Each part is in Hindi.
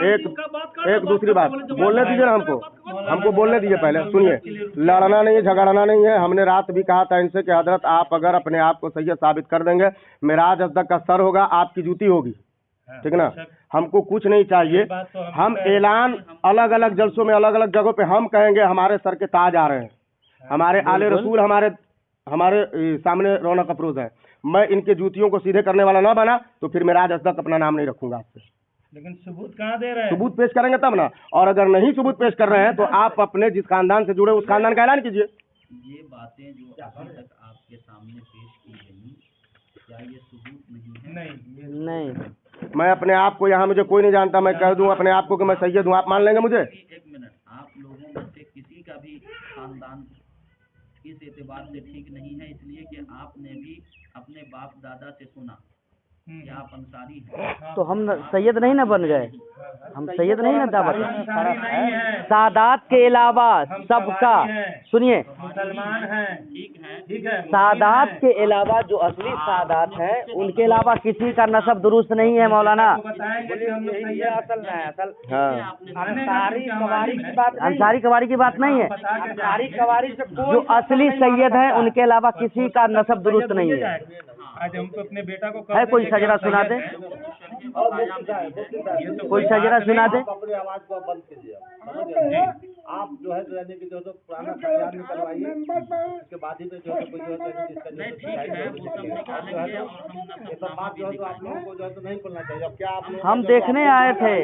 एक दूसरी बात बोलने दीजिए ना, हमको बोलने दीजिए। पहले सुनिए, लड़ना नहीं है, झगड़ना नहीं है। हमने रात भी कहा था इनसे कि हजरत आप अगर अपने आप को सैयद साबित कर देंगे, मिराज अजदक का सर होगा, आपकी जूती होगी, ठीक ना। हमको कुछ नहीं चाहिए। हम ऐलान अलग अलग जलसों में अलग अलग जगहों पे हम कहेंगे हमारे सर के ताज आ रहे हैं, हमारे आले रसूल हमारे सामने रौनक अफरोज है। मैं इनके जूतियों को सीधे करने वाला ना बना तो फिर मिराज अजदक अपना नाम नहीं रखूंगा आपसे। लेकिन सबूत कहाँ दे रहे हैं? सबूत पेश करेंगे तब ना। और अगर नहीं सबूत पेश कर रहे हैं तो आप अपने जिस खानदान से जुड़े उस खानदान का ऐलान कीजिए। ये बातें जो अभी तक आपके सामने पेश की गई, क्या ये सबूत नहीं है? नहीं। मैं अपने आप को, यहाँ मुझे कोई नहीं जानता, मैं कह दूं अपने आप को कि मैं सैयद हूँ, आप मान लेंगे मुझे? एक मिनट, आप लोगों में से किसी का भी खानदान इस एतबार से ठीक नहीं है, इसलिए कि आपने भी अपने बाप दादा से सुना कि आप अंसारी हैं। तो हम सैयद नहीं ना बन गए, हम सैयद नहीं ना दावा। सादात के अलावा सबका, सुनिए, मुसलमान हैं, ठीक है। सादात के अलावा जो असली सादात हैं उनके अलावा किसी का नसब दुरुस्त नहीं है मौलाना। अंसारी कवारी की बात नहीं है, जो असली सैयद है उनके अलावा किसी का नसब दुरुस्त नहीं है। आज हमको अपने बेटा को है कोई सजरा सुना दे, कोई सजरा सुना दे। अपनी आवाज को बंद कीजिए। आप जो है यानी कि जो पुराना खतियान निकलवाइए, उसके बाद ही जो है कोई जो है बात जो है तो आप लोगों को जो है तो नहीं बोलना चाहिए। अब क्या आप हम देखने आए थे।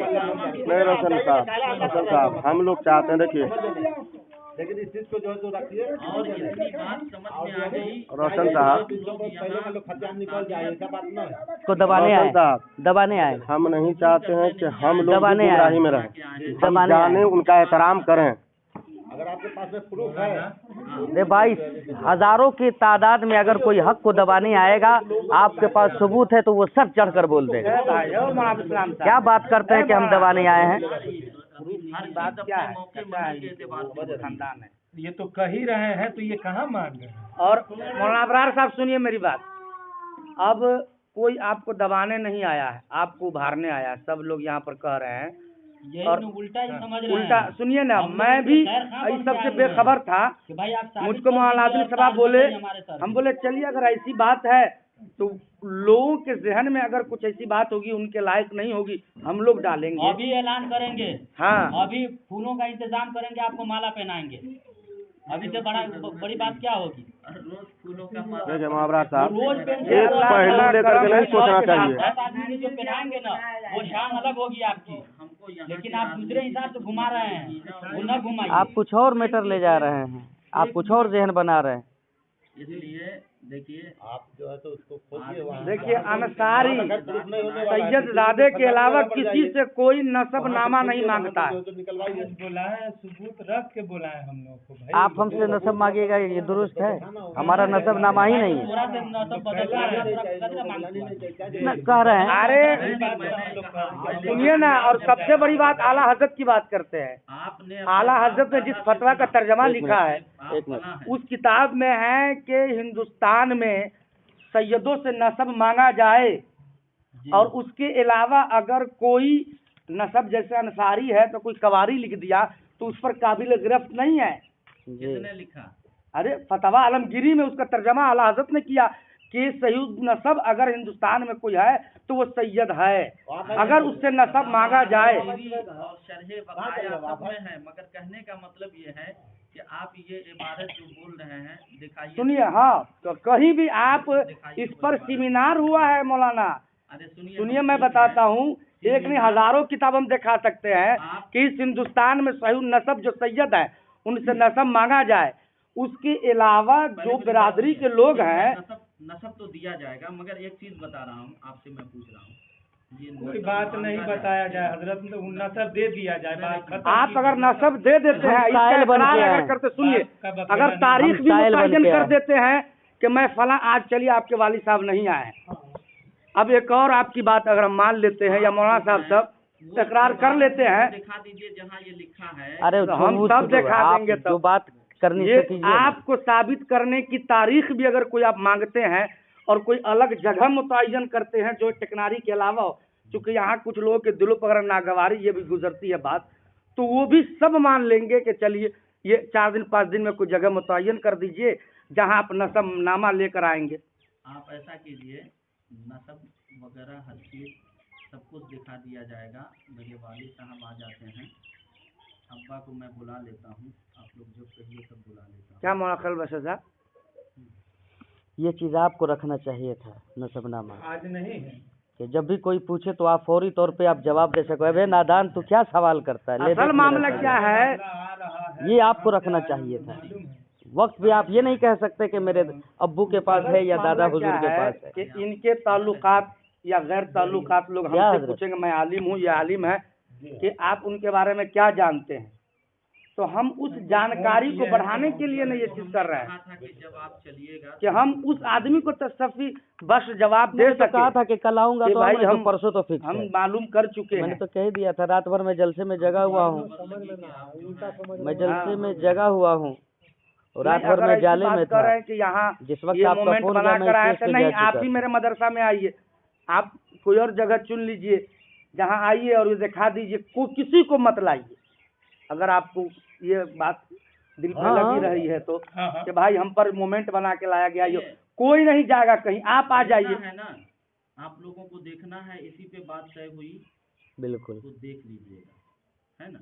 नहीं रोशन साहब, हम लोग चाहते हैं, देखिए, लेकिन इस चीज को जो है तो रखिए। और इतनी बात समझ में आ गई, रोशन साहब, पहले के लोग खतियान निकल जाए, ऐसा बात ना है। को दबाने आए, हम नहीं चाहते हैं कि हम लोग दबाने गुमराही में रहें, हम जाने उनका एहतराम करें। अगर आपके पास में प्रूफ है, रे भाई, हजारों की तादाद में अगर कोई हक को दबाने आएगा, आपके पास सबूत है तो वो सब चढ़ कर बोल देगा। क्या बात करते हैं कि हम दबाने आए हैं? बात क्या है? खानदान है, ये तो कह ही रहे हैं, तो ये कहाँ मान रहे हैं? और मौलाना अबरार साहब सुनिए मेरी बात। अब कोई आपको दबाने नहीं आया है, आपको उभारने आया है। सब लोग यहाँ पर कह रहे हैं और उल्टा सुनिए ना, मैं भी इस सबसे बेखबर था। मुझको मौलाना आदिल साहब बोले, हम बोले चलिए अगर ऐसी बात है तो लोगों के जहन में अगर कुछ ऐसी बात होगी उनके लायक नहीं होगी, हम लोग डालेंगे, अभी ऐलान करेंगे। हाँ, अभी फूलों का इंतजाम करेंगे, आपको माला पहनाएंगे। अभी से बड़ी बात क्या होगी? रोज फूलों का माला। देखिए महाराज साहब, रोज एक पहलू लेकर के नहीं सोचना चाहिए। 10 आदमी जो पहनाएंगे ना, वो शान अलग होगी आपकी। लेकिन आप दूसरे हिसाब से घुमा रहे हैं, वो न घुमाइए। आप कुछ और मैटर ले जा रहे हैं, आप कुछ और जहन बना रहे हैं। इसलिए देखिए, आप जो है तो उसको खोजिए वहाँ। देखिए, अंसारी सैयद ज़ादे के अलावा किसी से कोई नसब नामा नहीं मांगता है। बोला है, सबूत रख के बोला है हम लोग को। भाई आप हमसे नसब मांगिएगा, ये दुरुस्त है? हमारा नसब नामा ही नहीं है। न कह रहे हैं, अरे सुनिए ना, और सबसे बड़ी बात, आला हजरत की बात करते हैं। आला हजरत ने जिस फतवा का तर्जमा लिखा है, उस किताब में है कि हिंदुस्तान में सैयदों से नसब मांगा जाए, और उसके अलावा अगर कोई नसब जैसे अंसारी है तो कोई कवारी लिख दिया तो उस पर काबिल गिरफ्त नहीं है। किसने लिखा? अरे फतवा आलमगीरी में उसका तर्जमा आला हजरत ने किया कि सैयद नसब अगर हिंदुस्तान में कोई है तो वो सैयद है, अगर उससे नसब मांगा जाए। और शरह बकाया सब में है, मगर कहने का मतलब ये है कि आप ये इबारत जो बोल रहे हैं दिखाइए। सुनिए, हाँ, तो कहीं भी आप इस पर सेमिनार हुआ है मौलाना? अरे सुनिए, मैं बताता हूँ, एक नहीं हजारों किताब हम दिखा सकते हैं कि इस हिंदुस्तान में सही नसब जो सैयद है उनसे नसब मांगा जाए। उसके अलावा जो बिरादरी के लोग हैं, नसब तो दिया जाएगा, मगर एक चीज बता रहा हूँ आपसे, मैं पूछ रहा हूँ, कोई बात नहीं बताया जाए हजरत, नसब दे दिया जाए, बात खत्म। आप अगर नसब दे देते हैं, अगर करते, सुनिए, अगर तारीख भी मुतय्यन कर देते हैं कि मैं फला, आज चलिए आपके वाली साहब नहीं आए, अब एक और आपकी बात अगर हम मान लेते हैं या मौलाना साहब सब इकरार कर लेते हैं, दिखा दीजिए जहाँ ये लिखा है। अरे तो हम सब दिखा देंगे। जो बात करनी ये चाहिए, आपको साबित करने की तारीख भी अगर कोई आप मांगते हैं और कोई अलग जगह मुतय्यन करते हैं जो टेक्नारी के अलावा हो, चूंकि यहाँ कुछ लोगों के दिलों पर अगर नागवारी ये भी गुजरती है बात, तो वो भी सब मान लेंगे कि चलिए ये 4 दिन 5 दिन में कोई जगह मुतय्यन कर दीजिए जहाँ आप नसब नामा लेकर आएंगे। आप ऐसा कीजिए, नसब वगैरह हर चीज़ सब कुछ दिखा दिया जाएगा। मेरे वालिद साहब आ जाते हैं, अब्बा को मैं बुला लेता हूँ, आप लोग जो कहिए सब बुला लेता हूँ। क्या मौक़ल बशा साहब? ये चीज़ आपको रखना चाहिए था नसबनामा, आज नहीं है। कि जब भी कोई पूछे तो आप फौरी तौर पे आप जवाब दे सको। अबे नादान तू क्या सवाल करता है, ले असल देख मामला मेरा क्या है, आ रहा है, ये आपको रखना चाहिए था। वक्त भी आप ये नहीं कह सकते कि मेरे अब्बू के पास है या दादा मामला क्या हुजूर के पास है। कि इनके ताल्लुकात या गैर ताल्लुकात लोग क्या हमसे हजरत? पूछेंगे, मैं आलिम हूँ, ये आलिम है, कि आप उनके बारे में क्या जानते हैं, तो हम उस जानकारी को बढ़ाने के लिए नहीं ये चीज कर रहे कहा हैं था कि जब आप चलिएगा कि हम उस आदमी को तसफ़ी बस जवाब दे मैंने तो कहा सके था कि कल आऊंगा, कि तो भाई आऊंगा, तो हम परसों तो फिक्स हम है। मालूम कर चुके मैंने हैं। तो कह दिया था, रात भर मैं जलसे में जगा हुआ हूँ, मैं जलसे में जगा हुआ हूँ और रात नहीं, भर अगर मैं ऐसी जाले बात में कर था। रहे हैं कि यहाँ जिस वक्त ये आपका मोमेंट फोन बना गया मैं कर आए स्टेज थे, पे नहीं जा आप चुका ही था। मेरे मदरसा में आइए, आप कोई और जगह चुन लीजिए, जहाँ आइए और ये दिखा दीजिए, को किसी को मत लाइए। अगर आपको ये बात दिल पे हाँ। लगी रही है तो हाँ, हाँ। कि भाई हम पर मोमेंट बना के लाया गया, ये कोई नहीं जाएगा कहीं, आप आ जाइए। देखना है ना, आप लोगों को देखना है, इसी पे बात तय हुई, बिल्कुल तो देख लीजिएगा, है ना,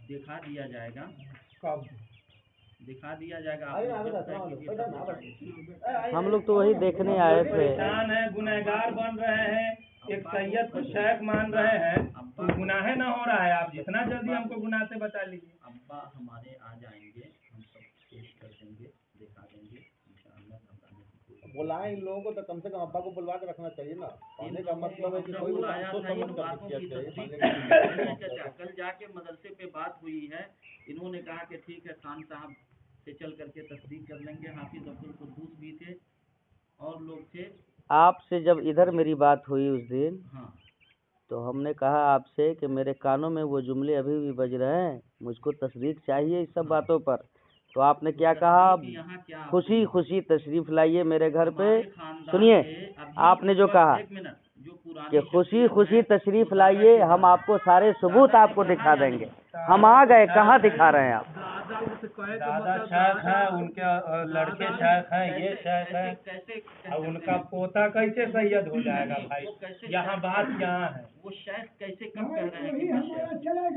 दिखा दिया जाएगा, कब? दिखा दिया जाएगा। आप लोग जब तय कीजिए तब दिखाइए। हम लोग तो वही देखने आए थे। परेशान है, गुनहगार बन रहे हैं, एक सैयद को शेख मान रहे हैं, तो गुनाह न हो रहा है। आप जितना जल्दी हमको गुनाह से बचा लीजिए। अब्बा हमारे आ जाएंगे, हम सब पेश कर देंगे, दिखा देंगे इंशाअल्लाह। घबराने की कोई बुलाए इन लोगों को तो कम से कम अब्बा को बुलवा के रखना चाहिए ना। कहने का मतलब है कि कोई बुलाया सोच था, इन समझ कर बातों किया की चाहिए। तस्दीक क्या, कल जाके मदरसे पे बात हुई है, इन्होंने कहा कि ठीक है खान साहब से चल करके तस्दीक कर लेंगे। हाफिज अब्दुल कुद्दूस भी थे और लोग थे। आपसे जब इधर मेरी बात हुई उस दिन, हाँ, तो हमने कहा आपसे कि मेरे कानों में वो जुमले अभी भी बज रहे हैं, मुझको तस्दीक चाहिए इस सब बातों पर। तो आपने क्या कहा, कि यहाँ क्या खुशी खुशी तशरीफ लाइए मेरे घर पे। हमारे खानदान सुनिए, से अभी आपने जो कहा एक मिनट, जो पुरानी कि खुशी खुशी तशरीफ लाइए, हम आपको सारे सबूत आपको दिखा देंगे। हम आ गए, कहाँ दिखा रहे हैं आप? दादा शेख है, उनके लड़के शेख हैं, ये शेख है, कैसे और उनका पोता कैसे सैयद हो जाएगा भाई? यहाँ बात यहाँ है, वो शेख कैसे कब कह रहे हैं कि मैं शेख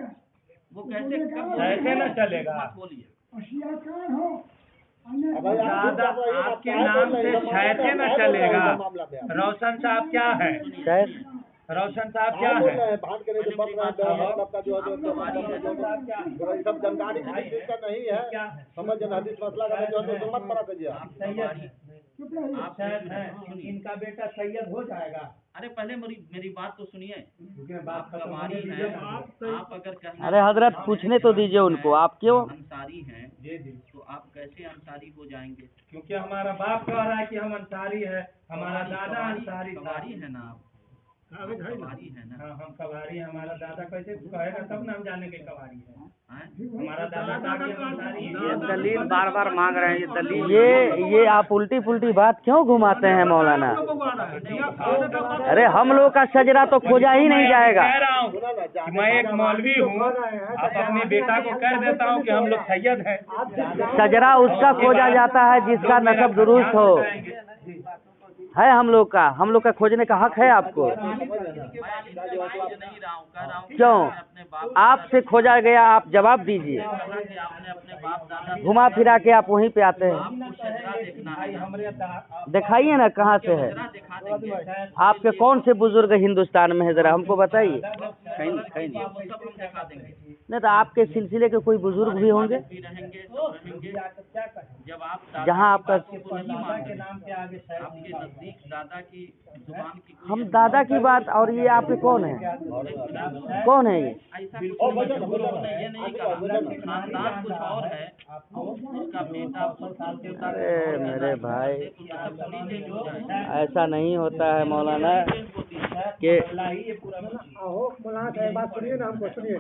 हूँ? वो कैसे कब कैसे न चलेगा? मत बोलिए। दादा आपके नाम से शैखे न चलेगा। रोशन साहब क्या है? शायद रोशन साहब क्या है? बात करें तो बस मतलब का जो है जो सब जानकारी किसी चीज का नहीं है, समझ हदीस मसला का जो है तो मत पड़ा करिए आप। आप शेख हैं, इनका बेटा सैयद हो जाएगा। अरे पहले मेरी बात तो सुनिए। बात खत्म कवारी होने है, दीजिए। आप अगर कहना अरे हजरत पूछने तो दीजिए उनको, आप क्यों? अंसारी हैं, जी जी, तो आप कैसे अंसारी हो जाएंगे? क्योंकि हमारा बाप कह रहा है कि हम अंसारी है, हमारा दादा अंसारी था। कवारी है ना आप, कवारी है ना। हाँ, हम कवारी हैं, हमारा दादा कैसे कहेगा तब ना हम जानेंगे कवारी है। हैं? हमारा दादा था कि हम अंसारी हैं। ये दलील बार बार मांग रहे हैं, ये दलील ये आप उल्टी पुल्टी बात क्यों घुमाते हैं मौलाना? अरे हम लोग का सजरा तो खोजा ही नहीं जाएगा। कह रहा हूँ कि मैं एक मौलवी हूँ, आप अपने बेटा को कह देता हूँ कि हम लोग सैयद हैं। सजरा उसका खोजा जाता है जिसका नसब दुरुस्त हो। है हम लोग का खोजने का हक है आपको। नहीं रहा हूँ, कह रहा हूँ कि क्यों? अपने बाप आपसे खोजा गया, आप जवाब दीजिए। कि आपने अपने बाप दादा घुमा फिरा के आप वहीं पे आते हैं। आपको शजरा देखना है ना, दिखाइए ना कहाँ से है, शजरा दिखा देंगे। आपके कौन से बुजुर्ग हिंदुस्तान में है, जरा हमको बताइए। कहीं कहीं वो सब हम दिखा देंगे। नहीं तो आपके सिलसिले के कोई बुजुर्ग भी होंगे भी रहेंगे, सब रहेंगे। जब आप दादा जहाँ की आपका बात को नहीं मानते, आपके नजदीक दादा की जुबान की कोई हम दादा की बात, और ये आपके कौन है? कौन है ये? ऐसा कुछ नहीं है। बुजुर्ग ने ये नहीं कहा, खानदान कुछ और है, उसका बेटा अरे मेरे भाई, सब नीचे हो जाए। ऐसा नहीं होता है मौलाना कि बात सुनिए ना, हमको सुनिए।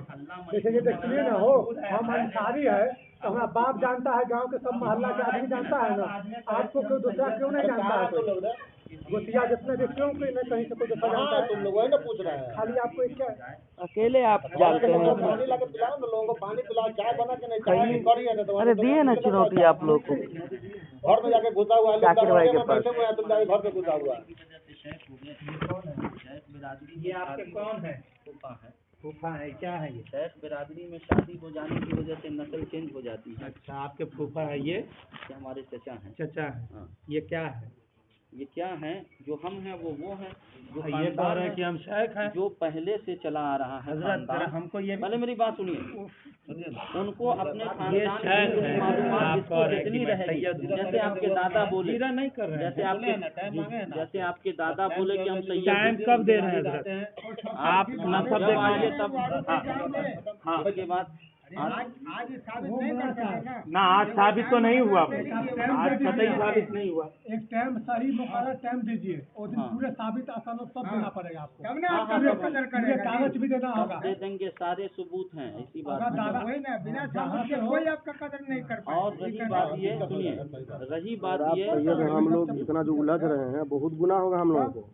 जैसे ये सुनिए ना, हो हम अंसारी है तो हमारा बाप जानता है, गांव के सब मोहल्ला के आदमी जानता है ना, आपको कोई दूसरा क्यों नहीं जानता है? गोतिया जितने देखते हो कोई न कहीं से कोई जैसा जानता है। तुम लोग वही ना पूछ रहे हैं। खाली आपको एक क्या अकेले आप जानते हैं। पानी ला के पिलाओ ना, लोगों को पानी पिलाओ, चाय बना के नहीं, चाय नहीं करी है तो अरे दिए ना चुनौती आप लोग को। घर में जाके घुसा हुआ है, जाकिर भाई के पास। बैठे हुए हैं, तुम जाके घर पे घुसा हुआ है। शेख बिरादरी ये आपके कौन है? फूफा है। फूफा है, क्या है ये? शेख बिरादरी में शादी हो जाने की वजह से नस्ल चेंज हो जाती है। अच्छा, आपके फूफा है ये? ये हमारे चचा हैं। चचा है। हाँ। ये क्या है? ये क्या है? जो हम हैं वो है जो ये कह खानदान रहे हैं है, कि हम शेख हैं। जो पहले से चला आ रहा है हजरत खानदान। जरा हमको ये पहले मेरी बात सुनिए। उनको अपने ये खानदान शेख की है। मालूमात आप जिसको कह रहे हैं कि जितनी मैं रहेगी, सैयद हूँ। जैसे आपके दादा बोले, जीरा नहीं कर रहे हैं। जैसे आपके दादा बोले कि हम सैयद टाइम कब दे रहे हैं हजरत? आप नसब जब आइए तब हाँ उसके बाद ना, आज साबित तो नहीं हुआ, आज कतई साबित नहीं हुआ। एक टाइम सही मुकर्रर टाइम दीजिए, और दिन पूरे साबित आसान सब देना पड़ेगा आपको। पूरे कागज भी देना होगा। दे देंगे, सारे सबूत हैं, ऐसी बात अगर नहीं। दादा बिना जहाँ से कोई आपका कदर नहीं कर और रही बात ये सुनिए, रही बात आप ये सैयद हैं, हम लोग इतना जो उलझ रहे हैं, बहुत गुनाह होगा हम लोगों को।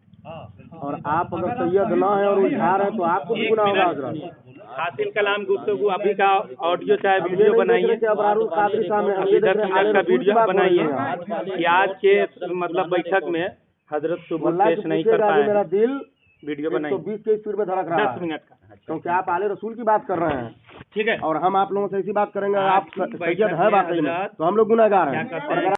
और आप अगर सैयद ना है और उलझा रहे हैं तो आपको भी गुनाह होगा हजरत। हासिल कलाम गुफ्तगू अभी का ऑडियो चाहे वीडियो बनाइए, अबरारुल कादरी साहब हैं, हम ये 10 देख रहे हैं, मिनट का आले वीडियो रसूल की बनाइए बात हो रही है। कि आज के मतलब बैठक में हजरत सुबह अल्लाह पेश से नहीं कर पूछिएगा, अभी मेरा पाए। दिल वीडियो बनाइए 120 के स्पीड में धड़क रहा 10 है, मिनट का, क्योंकि आप आले रसूल की बात कर रहे हैं ठीक है। और हम आप लोगों से ऐसी बात करेंगे, आज आप की सैयद बैठक है में वाकई में, हजरत तो हम लोग गुनहगार हैं। क्या कहते और हैं अगर